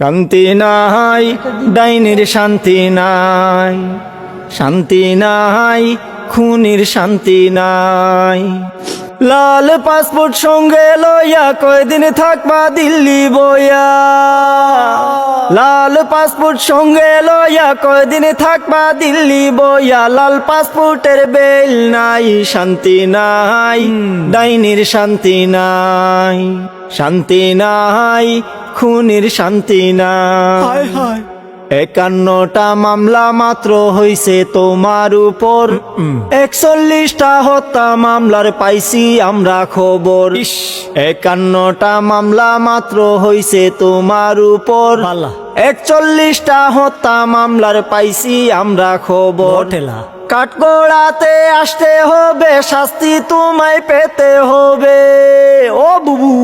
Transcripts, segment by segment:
শান্তি নাই, ডাইনির শান্তি নাই, শান্তি নাই, খুনির শান্তি নাই। লাল পাসপোর্ট সঙ্গে লইয়া কয়দিন থাকবা দিল্লি বইয়া, লাল পাসপোর্ট সঙ্গে লইয়া কয়দিন থাকবা দিল্লি বইয়া। লাল পাসপোর্টের বেল নাই, শান্তি নাই, ডাইনির শান্তি নাই, শান্তি নাই, খুনির শান্তি নাই। 51টা মামলা মাত্র হইছে তোমার উপর, 41টা হত্যা মামলার পাইছি আমরা খবর। 51টা মামলা মাত্র হইছে তোমার উপর, 41টা হত্যা মামলার পাইছি আমরা খবর। কাঠগড়াতে আসতে হবে, শাস্তি তোমায় পেতে হবে। ও বুবু,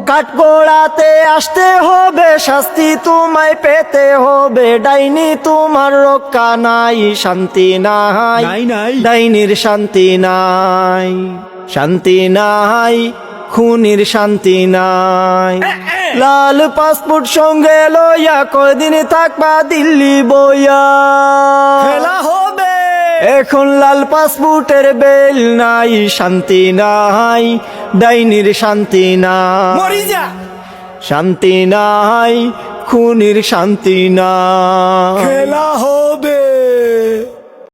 কাঠগড়াতে আসতে হবে, শাস্তি তোমায় পেতে হবে। ডাইনি তোমার রক্ষা নাই, শান্তি নাই, ডাইনির শান্তি নাই, শান্তি নাই, খুনির শান্তি নাই। লাল পাসপোর্ট সঙ্গে লইয়া কয়দিন থাকবা দিল্লি বইয়া, খেলা হবে এখন। লাল পাসপোর্টের বেল নাই, শান্তি নাই, ডাইনির শান্তি নাই, শান্তি নাই, খুনির শান্তি নাই। খেলা